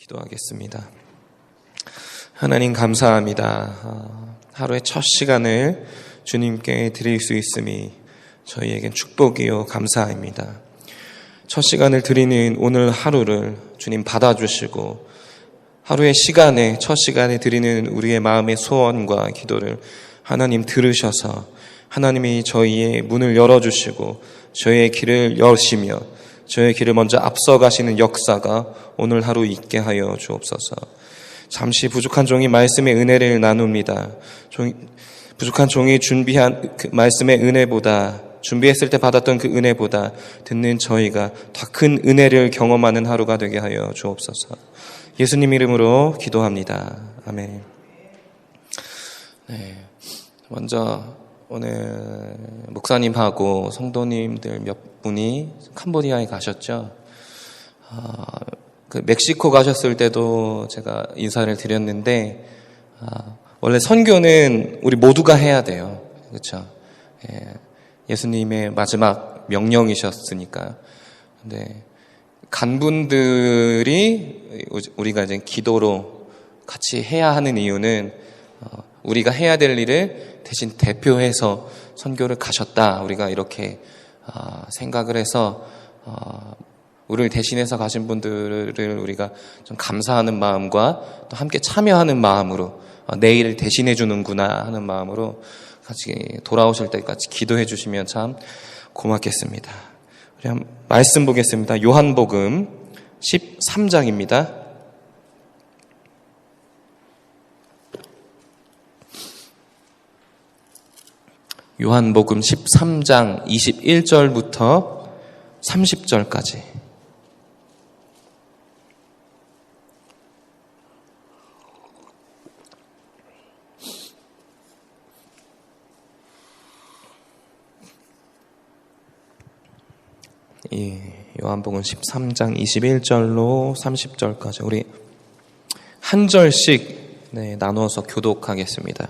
기도하겠습니다. 하나님 감사합니다. 하루의 첫 시간을 주님께 드릴 수 있음이 저희에겐 축복이요 감사입니다. 첫 시간을 드리는 오늘 하루를 주님 받아주시고 하루의 시간에 첫 시간에 드리는 우리의 마음의 소원과 기도를 하나님 들으셔서 하나님이 저희의 문을 열어주시고 저희의 길을 여시며 저의 길을 먼저 앞서가시는 역사가 오늘 하루 있게 하여 주옵소서. 잠시 부족한 종이 말씀의 은혜를 나눕니다. 부족한 종이 준비한 그 말씀의 은혜보다 준비했을 때 받았던 그 은혜보다 듣는 저희가 더 큰 은혜를 경험하는 하루가 되게 하여 주옵소서. 예수님 이름으로 기도합니다. 아멘. 네, 먼저 오늘 목사님하고 성도님들 몇 분이 캄보디아에 가셨죠. 그 멕시코 가셨을 때도 제가 인사를 드렸는데 원래 선교는 우리 모두가 해야 돼요. 그렇죠? 예수님의 마지막 명령이셨으니까. 근데 간 분들이 우리가 이제 기도로 같이 해야 하는 이유는 우리가 해야 될 일을 대신 대표해서 선교를 가셨다. 우리가 이렇게 생각을 해서 우리를 대신해서 가신 분들을 우리가 좀 감사하는 마음과 또 함께 참여하는 마음으로 내일을 대신해 주는구나 하는 마음으로 같이 돌아오실 때까지 기도해 주시면 참 고맙겠습니다. 우리 한번 말씀 보겠습니다. 요한복음 13장입니다. 요한복음 13장 21절부터 30절까지. 요한복음 13장 21절로 30절까지 우리 한 절씩 나눠서 교독하겠습니다.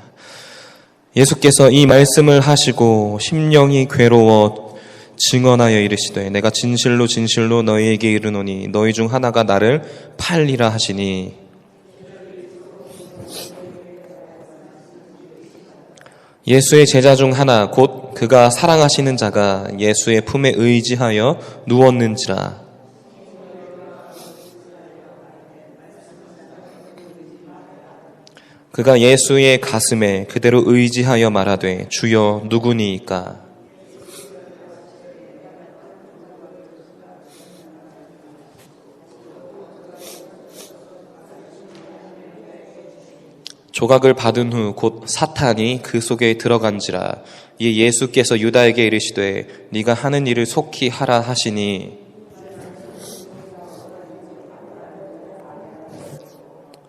예수께서 이 말씀을 하시고 심령이 괴로워 증언하여 이르시되 내가 진실로 진실로 너희에게 이르노니 너희 중 하나가 나를 팔리라 하시니 예수의 제자 중 하나 곧 그가 사랑하시는 자가 예수의 품에 의지하여 누웠는지라. 그가 예수의 가슴에 그대로 의지하여 말하되 주여 누구니이까? 조각을 받은 후 곧 사탄이 그 속에 들어간지라. 이에 예수께서 유다에게 이르시되 네가 하는 일을 속히 하라 하시니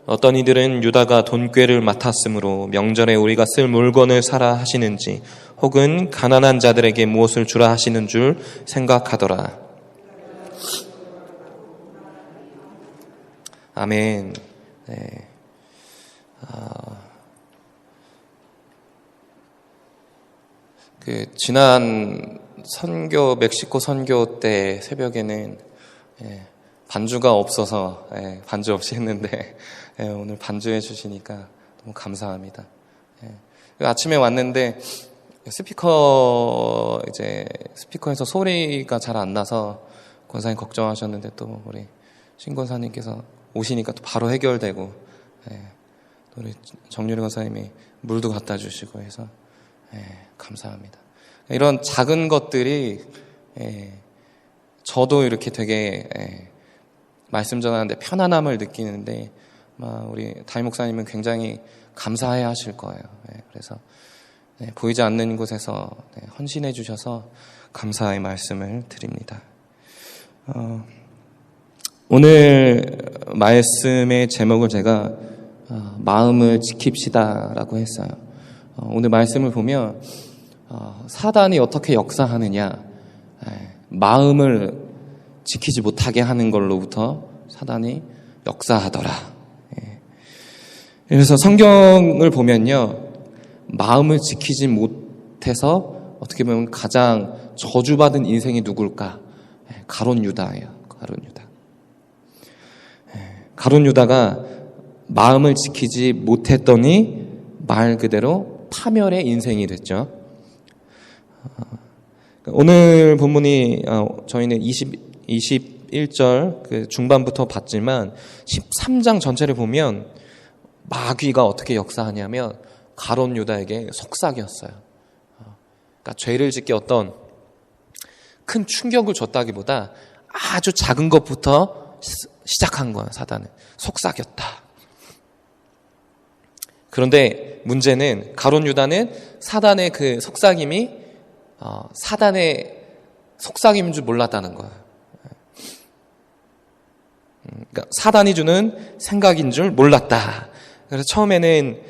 어떤 이들은 유다가 돈꾀를 맡았으므로 명절에 우리가 쓸 물건을 사라 하시는지 혹은 가난한 자들에게 무엇을 주라 하시는 줄 생각하더라. 아멘. 네. 지난 선교 멕시코 선교 때 새벽에는 반주가 없어서 반주 없이 했는데 오늘 반주해 주시니까 너무 감사합니다. 아침에 왔는데 스피커에서 소리가 잘 안 나서 권사님 걱정하셨는데 또 우리 신 권사님께서 오시니까 또 바로 해결되고 또 우리 정유리 권사님이 물도 갖다 주시고 해서 감사합니다. 이런 작은 것들이 저도 이렇게 되게 말씀 전하는데 편안함을 느끼는데 우리 담임 목사님은 굉장히 감사해 하실 거예요. 그래서 보이지 않는 곳에서 헌신해 주셔서 감사의 말씀을 드립니다. 오늘 말씀의 제목을 제가 마음을 지킵시다 라고 했어요. 오늘 말씀을 보면 사단이 어떻게 역사하느냐, 마음을 지키지 못하게 하는 걸로부터 사단이 역사하더라. 그래서 성경을 보면요, 마음을 지키지 못해서 어떻게 보면 가장 저주받은 인생이 누굴까? 가룟 유다예요. 가룟 유다. 가룟 유다가 마음을 지키지 못했더니 말 그대로 파멸의 인생이 됐죠. 오늘 본문이 저희는 21절 그 중반부터 봤지만 13장 전체를 보면 마귀가 어떻게 역사하냐면 가룟 유다에게 속삭였어요. 그러니까 죄를 짓게 어떤 큰 충격을 줬다기보다 아주 작은 것부터 시작한 거야. 사단은 속삭였다. 그런데 문제는 가룟 유다는 사단의 그 속삭임이 사단의 속삭임인 줄 몰랐다는 거야. 그러니까 사단이 주는 생각인 줄 몰랐다. 그래서 처음에는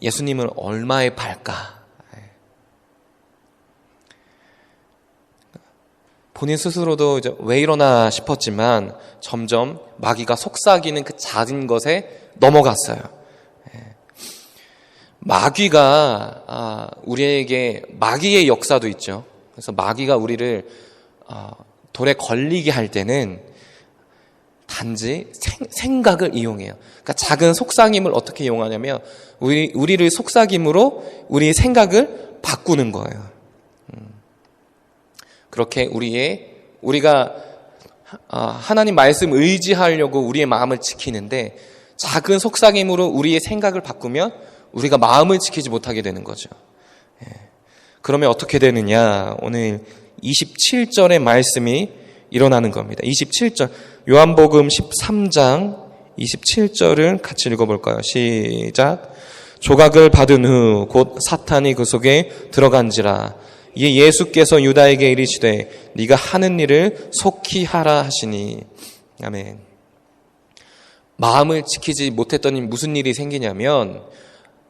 예수님을 얼마에 팔까? 본인 스스로도 이제 왜 이러나 싶었지만 점점 마귀가 속삭이는 그 작은 것에 넘어갔어요. 마귀가 우리에게 마귀의 역사도 있죠. 그래서 마귀가 우리를 돌에 걸리게 할 때는 단지 생각을 이용해요. 그러니까 작은 속삭임을 어떻게 이용하냐면 우리를 속삭임으로 우리의 생각을 바꾸는 거예요. 그렇게 우리가 하나님 말씀 의지하려고 우리의 마음을 지키는데 작은 속삭임으로 우리의 생각을 바꾸면 우리가 마음을 지키지 못하게 되는 거죠. 그러면 어떻게 되느냐? 오늘 27절의 말씀이 일어나는 겁니다. 27절 요한복음 13장 27절을 같이 읽어볼까요? 시작. 조각을 받은 후 곧 사탄이 그 속에 들어간지라. 이에 예수께서 유다에게 이르시되 네가 하는 일을 속히 하라 하시니. 아멘. 마음을 지키지 못했더니 무슨 일이 생기냐면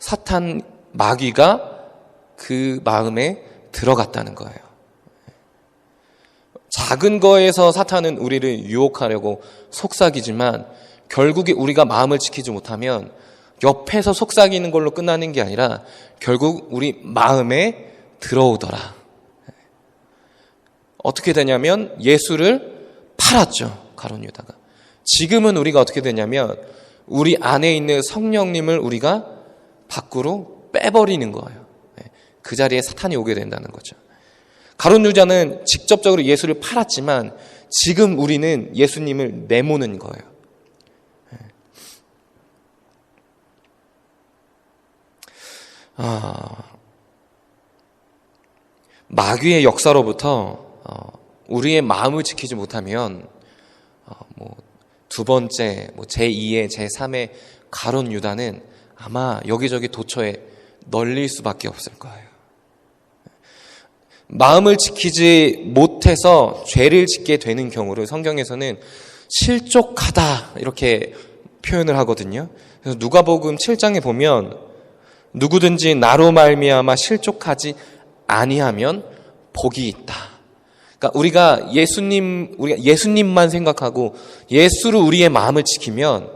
사탄 마귀가 그 마음에 들어갔다는 거예요. 작은 거에서 사탄은 우리를 유혹하려고 속삭이지만 결국에 우리가 마음을 지키지 못하면 옆에서 속삭이는 걸로 끝나는 게 아니라 결국 우리 마음에 들어오더라. 어떻게 되냐면 예수를 팔았죠. 가룟 유다가. 지금은 우리가 어떻게 되냐면 우리 안에 있는 성령님을 우리가 밖으로 빼버리는 거예요. 그 자리에 사탄이 오게 된다는 거죠. 가룟 유다는 직접적으로 예수를 팔았지만 지금 우리는 예수님을 내모는 거예요. 마귀의 역사로부터 우리의 마음을 지키지 못하면 두 번째, 제2의, 제3의 가룟 유다는 아마 여기저기 도처에 널릴 수밖에 없을 거예요. 마음을 지키지 못해서 죄를 짓게 되는 경우를 성경에서는 실족하다 이렇게 표현을 하거든요. 그래서 누가복음 7장에 보면 누구든지 나로 말미암아 실족하지 아니하면 복이 있다. 그러니까 우리가 예수님만 생각하고 예수로 우리의 마음을 지키면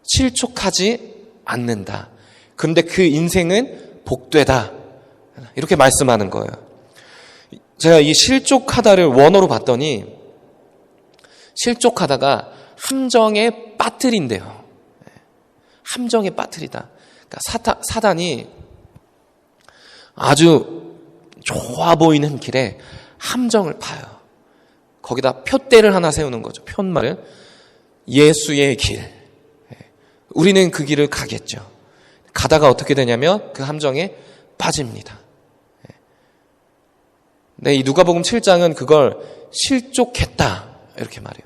실족하지 않는다. 그런데 그 인생은 복되다. 이렇게 말씀하는 거예요. 제가 이 실족하다를 원어로 봤더니 실족하다가 함정에 빠뜨린대요. 함정에 빠뜨리다. 그러니까 사단이 아주 좋아 보이는 길에 함정을 파요. 거기다 표대를 하나 세우는 거죠. 푯말을. 예수의 길. 우리는 그 길을 가겠죠. 가다가 어떻게 되냐면 그 함정에 빠집니다. 네, 이 누가복음 7장은 그걸 실족했다 이렇게 말해요.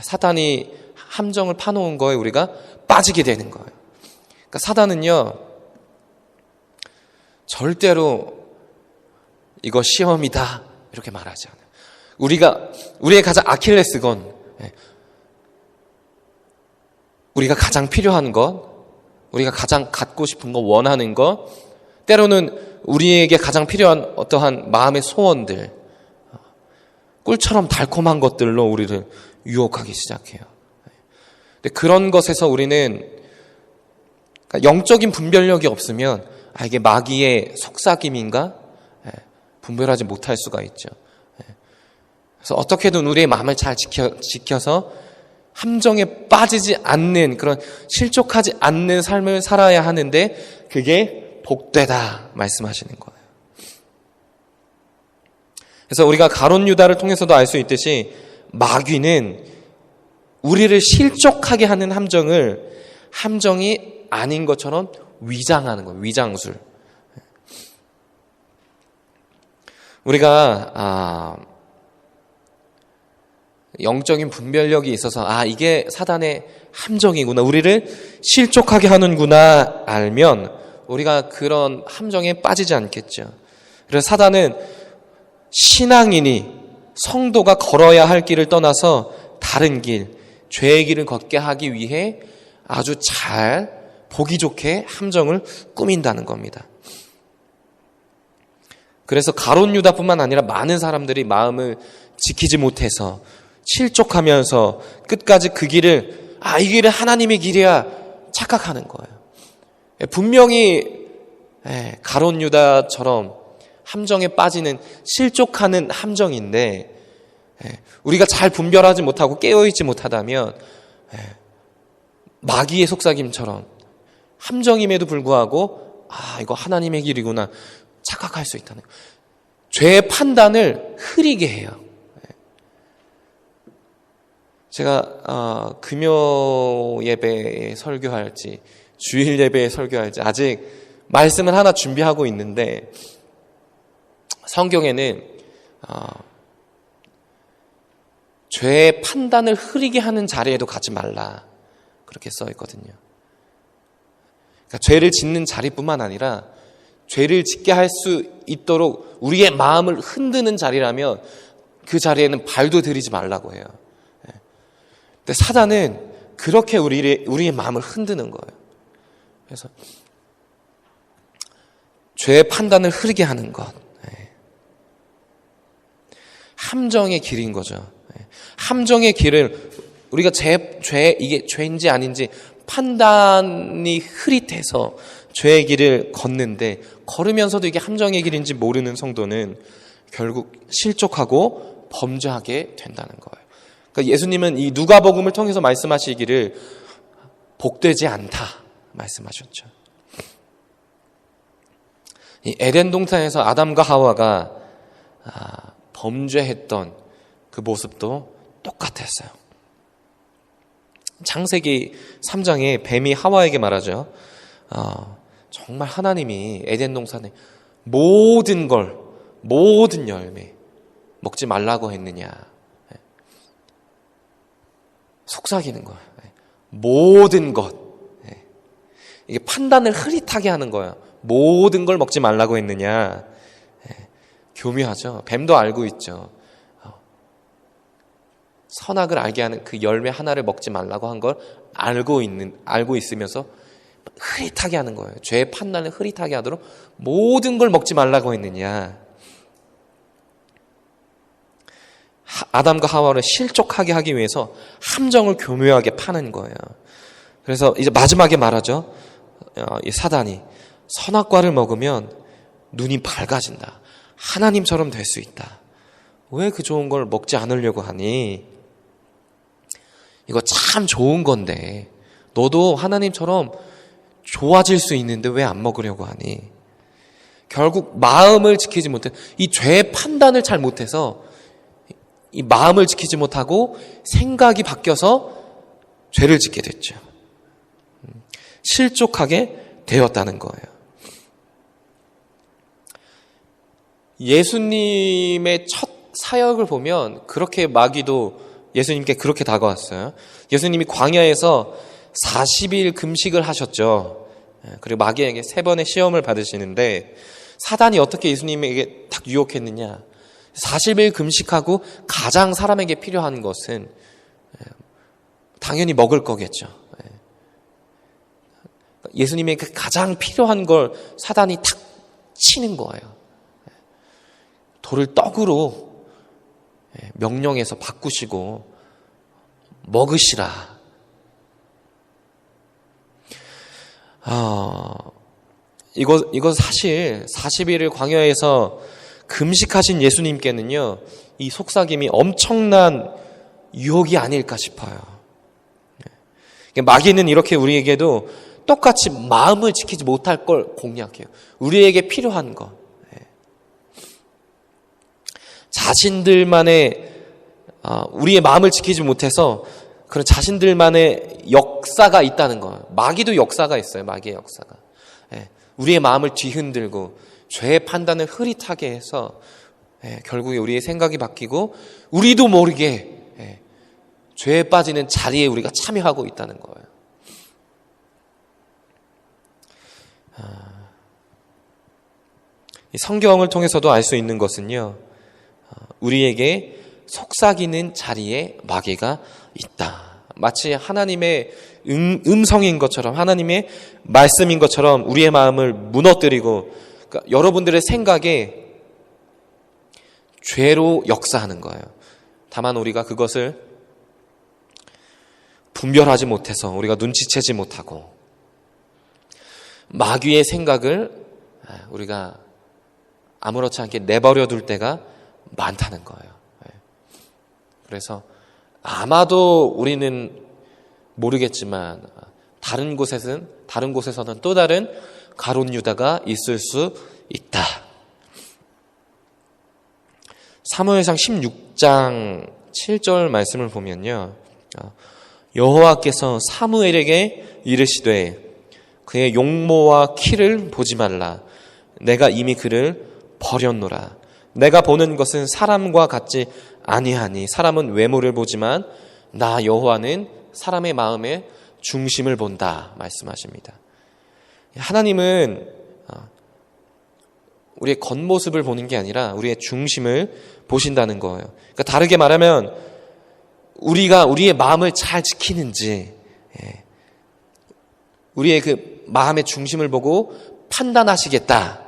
사단이 함정을 파놓은 거에 우리가 빠지게 되는 거예요. 그러니까 사단은요 절대로 이거 시험이다 이렇게 말하지 않아요. 우리의 가장 아킬레스건, 우리가 가장 필요한 것, 우리가 가장 갖고 싶은 것, 원하는 것, 때로는 우리에게 가장 필요한 어떠한 마음의 소원들, 꿀처럼 달콤한 것들로 우리를 유혹하기 시작해요. 근데 그런 것에서 우리는 영적인 분별력이 없으면 이게 마귀의 속삭임인가? 분별하지 못할 수가 있죠. 그래서 어떻게든 우리의 마음을 잘 지켜서 함정에 빠지지 않는, 그런 실족하지 않는 삶을 살아야 하는데 그게 복되다 말씀하시는 거예요. 그래서 우리가 가룟 유다를 통해서도 알 수 있듯이 마귀는 우리를 실족하게 하는 함정이 아닌 것처럼 위장하는 거예요. 위장술. 우리가 영적인 분별력이 있어서 이게 사단의 함정이구나, 우리를 실족하게 하는구나 알면 우리가 그런 함정에 빠지지 않겠죠. 그래서 사단은 신앙인이, 성도가 걸어야 할 길을 떠나서 다른 길, 죄의 길을 걷게 하기 위해 아주 잘 보기 좋게 함정을 꾸민다는 겁니다. 그래서 가룟 유다뿐만 아니라 많은 사람들이 마음을 지키지 못해서 실족하면서 끝까지 그 길을 이 길은 하나님의 길이야 착각하는 거예요. 분명히 가룟 유다처럼 함정에 빠지는, 실족하는 함정인데 우리가 잘 분별하지 못하고 깨어있지 못하다면 마귀의 속삭임처럼 함정임에도 불구하고 이거 하나님의 길이구나 착각할 수 있다는 거예요. 죄의 판단을 흐리게 해요. 제가 금요 예배에 설교할지 주일 예배에 설교할지 아직 말씀을 하나 준비하고 있는데, 성경에는 죄의 판단을 흐리게 하는 자리에도 가지 말라 그렇게 써 있거든요. 그러니까 죄를 짓는 자리뿐만 아니라 죄를 짓게 할 수 있도록 우리의 마음을 흔드는 자리라면 그 자리에는 발도 들이지 말라고 해요. 근데 사단은 그렇게 우리의 마음을 흔드는 거예요. 그래서 죄의 판단을 흐리게 하는 것, 함정의 길인 거죠. 함정의 길을 우리가 이게 죄인지 아닌지 판단이 흐릿해서 죄의 길을 걷는데, 걸으면서도 이게 함정의 길인지 모르는 성도는 결국 실족하고 범죄하게 된다는 거예요. 그러니까 예수님은 이 누가복음을 통해서 말씀하시기를 복되지 않다 말씀하셨죠. 이 에덴 동산에서 아담과 하와가 범죄했던 그 모습도 똑같았어요. 창세기 3장에 뱀이 하와에게 말하죠. 정말 하나님이 에덴 동산에 모든 열매 먹지 말라고 했느냐. 속삭이는 거예요. 모든 것. 이게 판단을 흐릿하게 하는 거예요. 모든 걸 먹지 말라고 했느냐. 교묘하죠. 뱀도 알고 있죠. 선악을 알게 하는 그 열매 하나를 먹지 말라고 한 걸 알고 있으면서 흐릿하게 하는 거예요. 죄의 판단을 흐릿하게 하도록 모든 걸 먹지 말라고 했느냐. 아담과 하와를 실족하게 하기 위해서 함정을 교묘하게 파는 거예요. 그래서 이제 마지막에 말하죠. 이 사단이 선악과를 먹으면 눈이 밝아진다. 하나님처럼 될 수 있다. 왜 그 좋은 걸 먹지 않으려고 하니? 이거 참 좋은 건데 너도 하나님처럼 좋아질 수 있는데 왜 안 먹으려고 하니? 결국 마음을 지키지 못해, 이 죄의 판단을 잘 못해서 이 마음을 지키지 못하고 생각이 바뀌어서 죄를 짓게 됐죠. 실족하게 되었다는 거예요. 예수님의 첫 사역을 보면 그렇게 마귀도 예수님께 그렇게 다가왔어요. 예수님이 광야에서 40일 금식을 하셨죠. 그리고 마귀에게 3번의 시험을 받으시는데, 사단이 어떻게 예수님에게 딱 유혹했느냐. 40일 금식하고 가장 사람에게 필요한 것은 당연히 먹을 거겠죠. 예수님에게 가장 필요한 걸 사단이 탁 치는 거예요. 돌을 떡으로 명령해서 바꾸시고 먹으시라. 이거 사실 40일을 광야에서 금식하신 예수님께는요, 이 속삭임이 엄청난 유혹이 아닐까 싶어요. 마귀는 이렇게 우리에게도 똑같이 마음을 지키지 못할 걸 공략해요. 우리에게 필요한 것. 자신들만의 우리의 마음을 지키지 못해서 그런 자신들만의 역사가 있다는 거예요. 마귀도 역사가 있어요. 마귀의 역사가. 우리의 마음을 뒤흔들고 죄의 판단을 흐릿하게 해서 결국에 우리의 생각이 바뀌고 우리도 모르게 죄에 빠지는 자리에 우리가 참여하고 있다는 거예요. 이 성경을 통해서도 알 수 있는 것은요, 우리에게 속삭이는 자리에 마귀가 있다. 마치 하나님의 음성인 것처럼, 하나님의 말씀인 것처럼 우리의 마음을 무너뜨리고, 그러니까 여러분들의 생각에 죄로 역사하는 거예요. 다만 우리가 그것을 분별하지 못해서, 우리가 눈치채지 못하고 마귀의 생각을 우리가 아무렇지 않게 내버려 둘 때가 많다는 거예요. 그래서 아마도 우리는 모르겠지만 다른 곳에서는 또 다른 가룟 유다가 있을 수 있다. 사무엘상 16장 7절 말씀을 보면요, 여호와께서 사무엘에게 이르시되 그의 용모와 키를 보지 말라. 내가 이미 그를 버렸노라. 내가 보는 것은 사람과 같지 아니하니 사람은 외모를 보지만 나 여호와는 사람의 마음의 중심을 본다 말씀하십니다. 하나님은 우리의 겉모습을 보는 게 아니라 우리의 중심을 보신다는 거예요. 그러니까 다르게 말하면 우리가 우리의 마음을 잘 지키는지, 우리의 그 마음의 중심을 보고 판단하시겠다.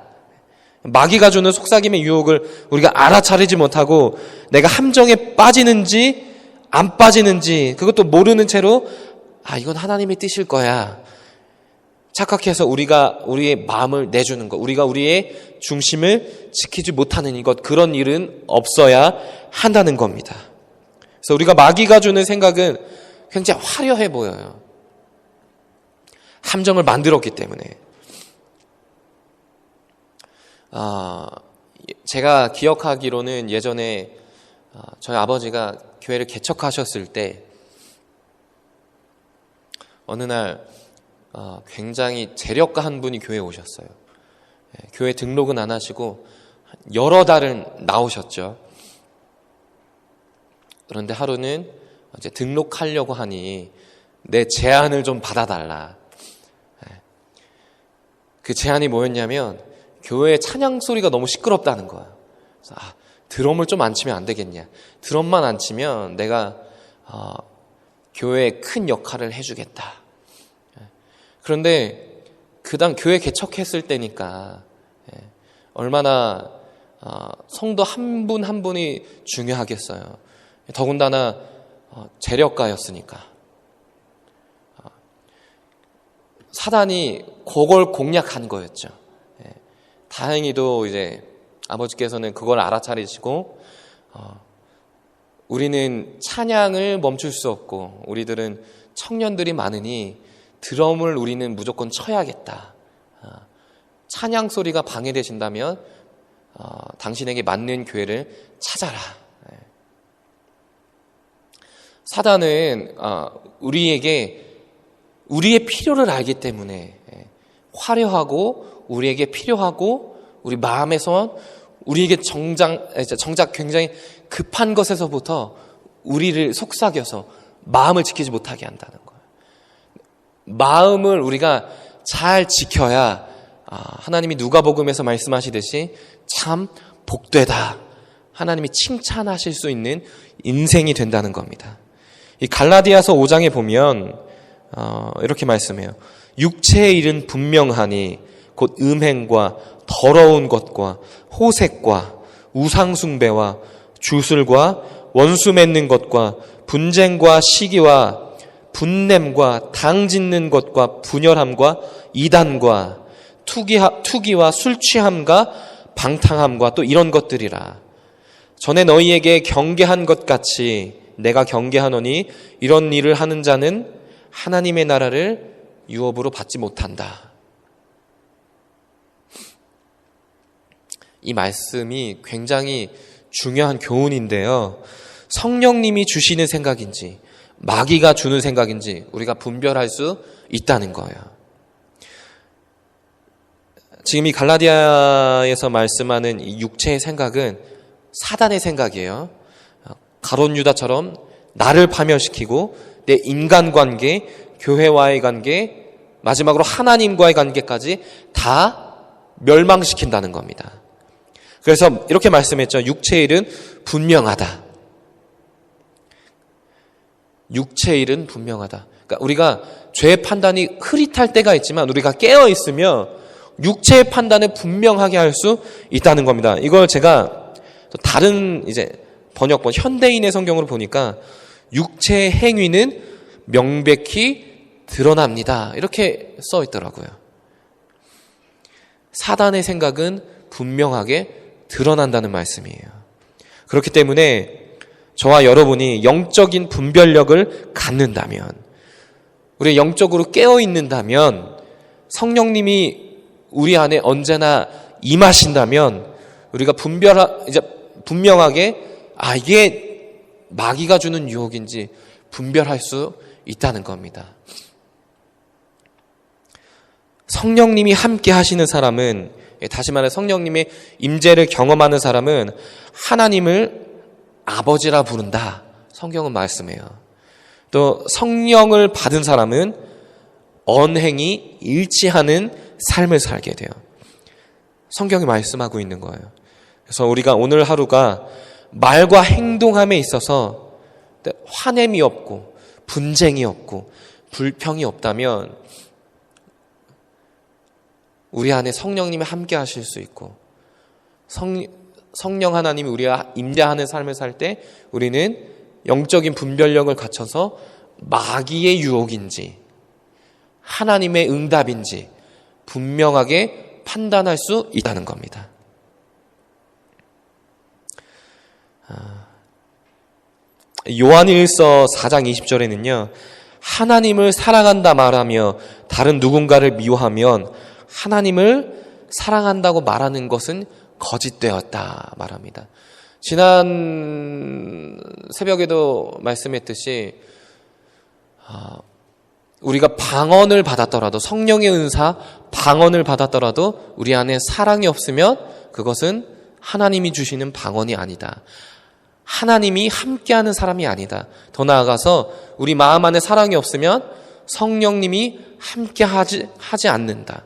마귀가 주는 속삭임의 유혹을 우리가 알아차리지 못하고 내가 함정에 빠지는지 안 빠지는지 그것도 모르는 채로 이건 하나님의 뜻일 거야 착각해서 우리가 우리의 마음을 내주는 것, 우리가 우리의 중심을 지키지 못하는 이것, 그런 일은 없어야 한다는 겁니다. 그래서 우리가 마귀가 주는 생각은 굉장히 화려해 보여요. 함정을 만들었기 때문에. 제가 기억하기로는 예전에 저희 아버지가 교회를 개척하셨을 때 어느 날 굉장히 재력가 한 분이 교회에 오셨어요. 교회 등록은 안 하시고 여러 달은 나오셨죠. 그런데 하루는 이제 등록하려고 하니 내 제안을 좀 받아달라. 그 제안이 뭐였냐면 교회 찬양 소리가 너무 시끄럽다는 거야. 그래서 드럼을 좀 안 치면 안 되겠냐. 드럼만 안 치면 내가 교회에 큰 역할을 해주겠다. 그런데 그당 교회 개척했을 때니까 얼마나 성도 한 분 한 분이 중요하겠어요. 더군다나 재력가였으니까. 사단이 그걸 공략한 거였죠. 다행히도 이제 아버지께서는 그걸 알아차리시고 우리는 찬양을 멈출 수 없고 우리들은 청년들이 많으니 드럼을 우리는 무조건 쳐야겠다. 찬양 소리가 방해되신다면 당신에게 맞는 교회를 찾아라. 사단은 우리에게 우리의 필요를 알기 때문에 화려하고 우리에게 필요하고 우리 마음에서 우리에게 정작 굉장히 급한 것에서부터 우리를 속삭여서 마음을 지키지 못하게 한다는 거예요. 마음을 우리가 잘 지켜야 하나님이 누가복음에서 말씀하시듯이 참 복되다. 하나님이 칭찬하실 수 있는 인생이 된다는 겁니다. 이 갈라디아서 5장에 보면 이렇게 말씀해요. 육체의 일은 분명하니 곧 음행과 더러운 것과 호색과 우상숭배와 주술과 원수 맺는 것과 분쟁과 시기와 분냄과 당 짓는 것과 분열함과 이단과 투기와 술 취함과 방탕함과 또 이런 것들이라. 전에 너희에게 경계한 것 같이 내가 경계하노니 이런 일을 하는 자는 하나님의 나라를 유업으로 받지 못한다. 이 말씀이 굉장히 중요한 교훈인데요. 성령님이 주시는 생각인지 마귀가 주는 생각인지 우리가 분별할 수 있다는 거예요. 지금 이 갈라디아에서 말씀하는 이 육체의 생각은 사단의 생각이에요. 가룟 유다처럼 나를 파멸시키고 내 인간관계, 교회와의 관계, 마지막으로 하나님과의 관계까지 다 멸망시킨다는 겁니다. 그래서 이렇게 말씀했죠. 육체의 일은 분명하다. 육체의 일은 분명하다. 그러니까 우리가 죄의 판단이 흐릿할 때가 있지만 우리가 깨어 있으면 육체의 판단을 분명하게 할 수 있다는 겁니다. 이걸 제가 또 다른 이제 번역본 현대인의 성경으로 보니까 육체의 행위는 명백히 드러납니다. 이렇게 써 있더라고요. 사단의 생각은 분명하게 드러난다는 말씀이에요. 그렇기 때문에 저와 여러분이 영적인 분별력을 갖는다면, 우리 영적으로 깨어 있는다면, 성령님이 우리 안에 언제나 임하신다면 우리가 분명하게 이게 마귀가 주는 유혹인지 분별할 수 있다는 겁니다. 성령님이 함께 하시는 사람은, 다시 말해 성령님의 임재를 경험하는 사람은 하나님을 아버지라 부른다. 성경은 말씀해요. 또 성령을 받은 사람은 언행이 일치하는 삶을 살게 돼요. 성경이 말씀하고 있는 거예요. 그래서 우리가 오늘 하루가 말과 행동함에 있어서 화냄이 없고 분쟁이 없고 불평이 없다면 우리 안에 성령님이 함께 하실 수 있고 성령 하나님이 우리와 임재하는 삶을 살 때 우리는 영적인 분별력을 갖춰서 마귀의 유혹인지 하나님의 응답인지 분명하게 판단할 수 있다는 겁니다. 요한일서 4장 20절에는요. 하나님을 사랑한다 말하며 다른 누군가를 미워하면 하나님을 사랑한다고 말하는 것은 거짓되었다 말합니다. 지난 새벽에도 말씀했듯이 우리가 방언을 받았더라도 성령의 은사 방언을 받았더라도 우리 안에 사랑이 없으면 그것은 하나님이 주시는 방언이 아니다. 하나님이 함께하는 사람이 아니다. 더 나아가서 우리 마음 안에 사랑이 없으면 성령님이 함께하지 않는다.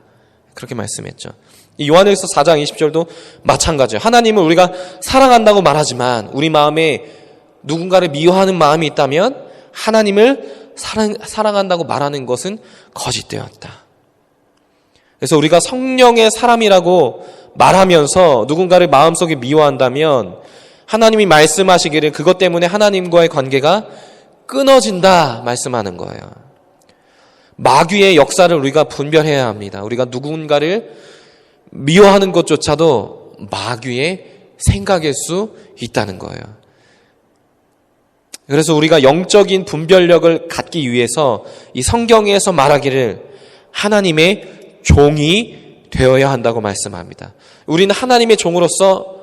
그렇게 말씀했죠. 이 요한일서 4장 20절도 마찬가지예요. 하나님을 우리가 사랑한다고 말하지만 우리 마음에 누군가를 미워하는 마음이 있다면 하나님을 사랑한다고 말하는 것은 거짓되었다. 그래서 우리가 성령의 사람이라고 말하면서 누군가를 마음속에 미워한다면 하나님이 말씀하시기를 그것 때문에 하나님과의 관계가 끊어진다 말씀하는 거예요. 마귀의 역사를 우리가 분별해야 합니다. 우리가 누군가를 미워하는 것조차도 마귀의 생각일 수 있다는 거예요. 그래서 우리가 영적인 분별력을 갖기 위해서 이 성경에서 말하기를 하나님의 종이 되어야 한다고 말씀합니다. 우리는 하나님의 종으로서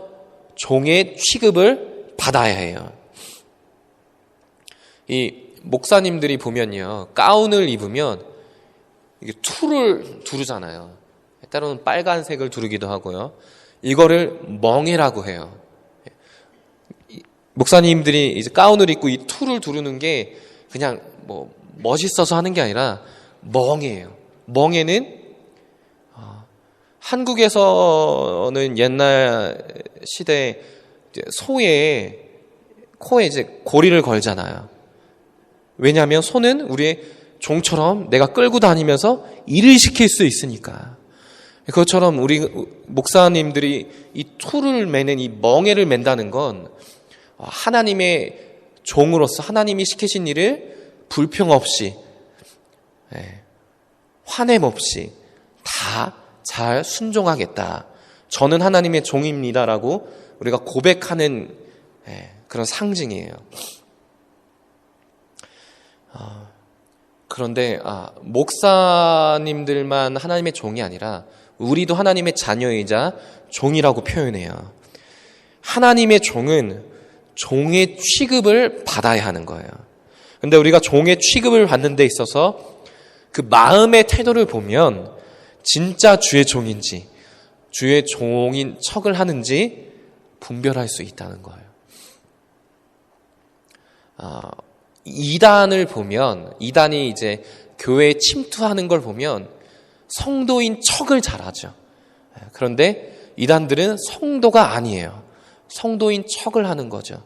종의 취급을 받아야 해요. 이 목사님들이 보면요, 가운을 입으면 이게 툴을 두르잖아요. 때로는 빨간색을 두르기도 하고요. 이거를 멍해라고 해요. 목사님들이 이제 가운을 입고 이 툴을 두르는 게 그냥 멋있어서 하는 게 아니라 멍해예요. 멍해는 한국에서는 옛날 시대에 소의 코에 이제 고리를 걸잖아요. 왜냐하면 소는 우리의 종처럼 내가 끌고 다니면서 일을 시킬 수 있으니까. 그것처럼 우리 목사님들이 이 툴을 매는 이 멍에를 맨다는 건 하나님의 종으로서 하나님이 시키신 일을 불평 없이 화냄 없이 다 잘 순종하겠다. 저는 하나님의 종입니다라고 우리가 고백하는 그런 상징이에요. 그런데 목사님들만 하나님의 종이 아니라 우리도 하나님의 자녀이자 종이라고 표현해요. 하나님의 종은 종의 취급을 받아야 하는 거예요. 근데 우리가 종의 취급을 받는 데 있어서 그 마음의 태도를 보면 진짜 주의 종인지 주의 종인 척을 하는지 분별할 수 있다는 거예요. 이단을 보면, 이단이 이제 교회에 침투하는 걸 보면 성도인 척을 잘하죠. 그런데 이단들은 성도가 아니에요. 성도인 척을 하는 거죠.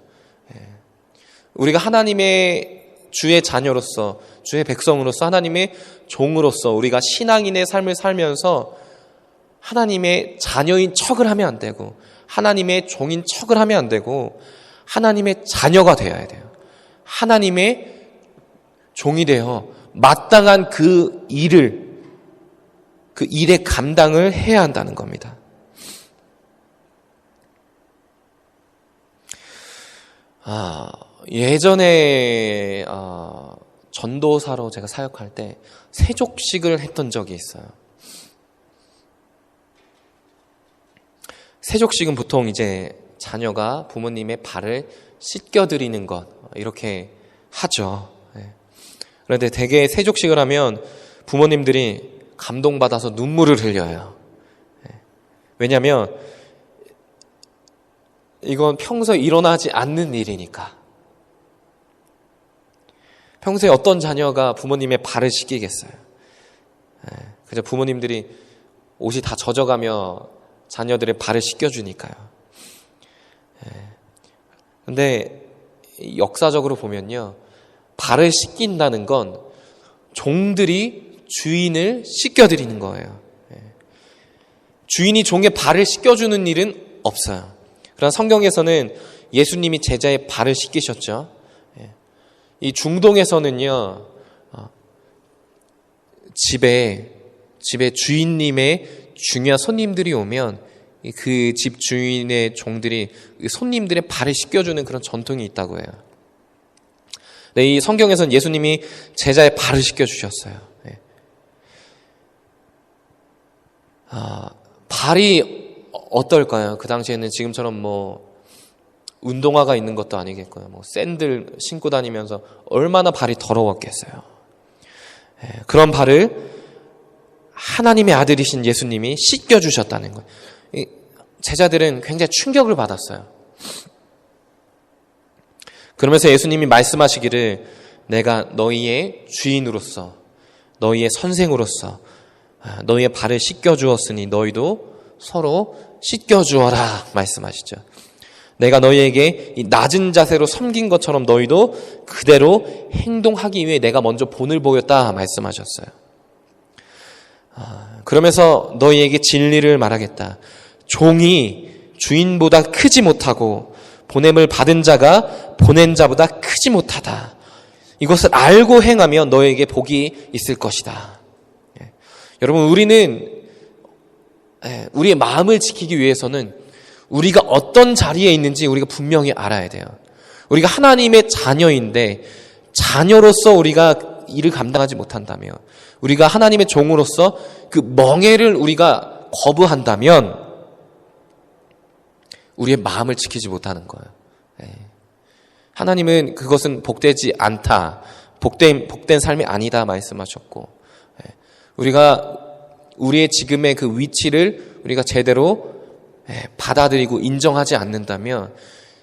우리가 하나님의 주의 자녀로서, 주의 백성으로서, 하나님의 종으로서 우리가 신앙인의 삶을 살면서 하나님의 자녀인 척을 하면 안 되고, 하나님의 종인 척을 하면 안 되고, 하나님의 자녀가 되어야 돼요. 하나님의 종이 되어 마땅한 그 일의 감당을 해야 한다는 겁니다. 예전에 전도사로 제가 사역할 때 세족식을 했던 적이 있어요. 세족식은 보통 이제 자녀가 부모님의 발을 씻겨드리는 것, 이렇게 하죠. 그런데 대개 세족식을 하면 부모님들이 감동받아서 눈물을 흘려요. 왜냐하면 이건 평소에 일어나지 않는 일이니까. 평소에 어떤 자녀가 부모님의 발을 씻기겠어요. 그저 부모님들이 옷이 다 젖어가며 자녀들의 발을 씻겨주니까요. 근데 역사적으로 보면요, 발을 씻긴다는 건 종들이 주인을 씻겨드리는 거예요. 주인이 종의 발을 씻겨주는 일은 없어요. 그러나 성경에서는 예수님이 제자의 발을 씻기셨죠. 이 중동에서는요, 집에 주인님의 중요한 손님들이 오면 그 집 주인의 종들이 손님들의 발을 씻겨주는 그런 전통이 있다고 해요. 네, 이 성경에서는 예수님이 제자의 발을 씻겨주셨어요. 발이 어떨까요? 그 당시에는 지금처럼 운동화가 있는 것도 아니겠고요. 샌들 신고 다니면서 얼마나 발이 더러웠겠어요. 그런 발을 하나님의 아들이신 예수님이 씻겨주셨다는 거예요. 제자들은 굉장히 충격을 받았어요. 그러면서 예수님이 말씀하시기를, 내가 너희의 주인으로서, 너희의 선생으로서 너희의 발을 씻겨주었으니 너희도 서로 씻겨주어라 말씀하시죠. 내가 너희에게 이 낮은 자세로 섬긴 것처럼 너희도 그대로 행동하기 위해 내가 먼저 본을 보였다 말씀하셨어요. 그러면서 너희에게 진리를 말하겠다. 종이 주인보다 크지 못하고 보냄을 받은 자가 보낸 자보다 크지 못하다. 이것을 알고 행하면 너희에게 복이 있을 것이다. 여러분, 우리는 우리의 마음을 지키기 위해서는 우리가 어떤 자리에 있는지 우리가 분명히 알아야 돼요. 우리가 하나님의 자녀인데 자녀로서 우리가 일을 감당하지 못한다면, 우리가 하나님의 종으로서 그 멍에를 우리가 거부한다면 우리의 마음을 지키지 못하는 거예요. 하나님은 그것은 복되지 않다, 복된 삶이 아니다 말씀하셨고, 우리가 우리의 지금의 그 위치를 우리가 제대로 받아들이고 인정하지 않는다면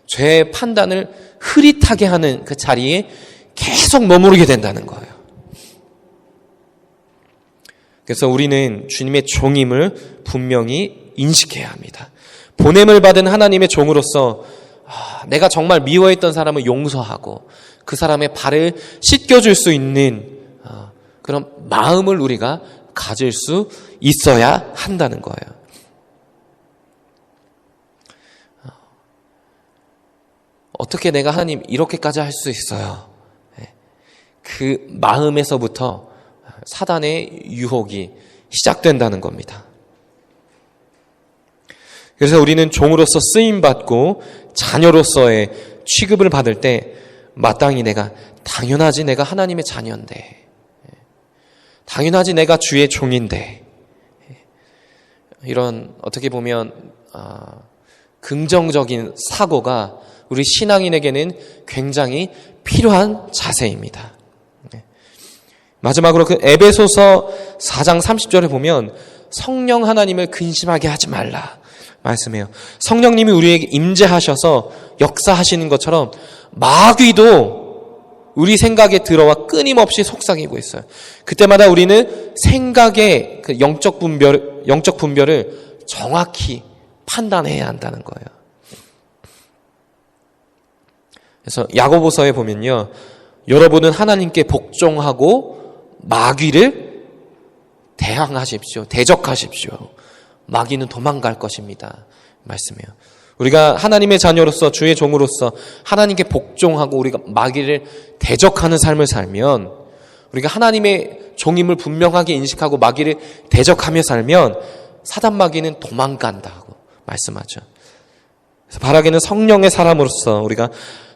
죄의 판단을 흐릿하게 하는 그 자리에 계속 머무르게 된다는 거예요. 그래서 우리는 주님의 종임을 분명히 인식해야 합니다. 보냄을 받은 하나님의 종으로서 내가 정말 미워했던 사람을 용서하고 그 사람의 발을 씻겨줄 수 있는 그런 마음을 우리가 가질 수 있어야 한다는 거예요. 어떻게 내가 하나님 이렇게까지 할 수 있어요? 그 마음에서부터 사단의 유혹이 시작된다는 겁니다. 그래서 우리는 종으로서 쓰임받고 자녀로서의 취급을 받을 때 마땅히 당연하지, 내가 하나님의 자녀인데, 당연하지, 내가 주의 종인데. 이런 어떻게 보면 긍정적인 사고가 우리 신앙인에게는 굉장히 필요한 자세입니다. 마지막으로 그 에베소서 4장 30절에 보면 성령 하나님을 근심하게 하지 말라 말씀해요. 성령님이 우리에게 임재하셔서 역사하시는 것처럼 마귀도 우리 생각에 들어와 끊임없이 속삭이고 있어요. 그때마다 우리는 생각의 그 영적 분별을 정확히 판단해야 한다는 거예요. 그래서 야고보서에 보면요, 여러분은 하나님께 복종하고 마귀를 대항하십시오. 대적하십시오. 마귀는 도망갈 것입니다. 말씀이에요. 우리가 하나님의 자녀로서 주의 종으로서 하나님께 복종하고 우리가 마귀를 대적하는 삶을 살면, 우리가 하나님의 종임을 분명하게 인식하고 마귀를 대적하며 살면 사단 마귀는 도망간다고 말씀하죠. 그래서 바라기는 성령의 사람으로서 우리가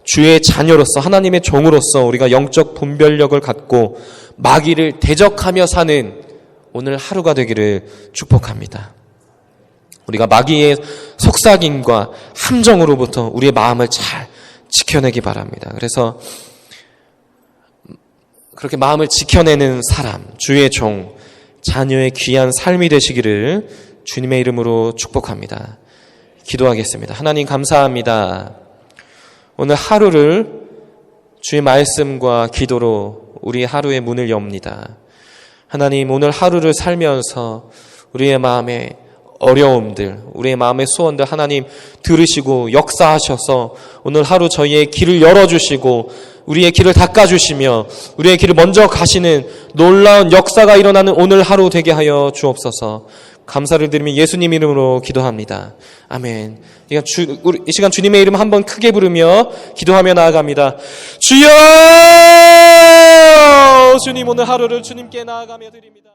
주의 자녀로서 하나님의 종으로서 우리가 영적 분별력을 갖고 마귀를 대적하며 사는 오늘 하루가 되기를 축복합니다. 우리가 마귀의 속삭임과 함정으로부터 우리의 마음을 잘 지켜내기 바랍니다. 그래서 그렇게 마음을 지켜내는 사람, 주의 종, 자녀의 귀한 삶이 되시기를 주님의 이름으로 축복합니다. 기도하겠습니다. 하나님 감사합니다. 오늘 하루를 주의 말씀과 기도로 우리 하루의 문을 엽니다. 하나님, 오늘 하루를 살면서 우리의 마음에 어려움들, 우리의 마음의 소원들 하나님 들으시고 역사하셔서 오늘 하루 저희의 길을 열어주시고 우리의 길을 닦아주시며 우리의 길을 먼저 가시는 놀라운 역사가 일어나는 오늘 하루 되게 하여 주옵소서. 감사를 드리며 예수님 이름으로 기도합니다. 아멘. 이 시간 주님의 이름 한번 크게 부르며 기도하며 나아갑니다. 주여! 주님, 오늘 하루를 주님께 나아가며 드립니다.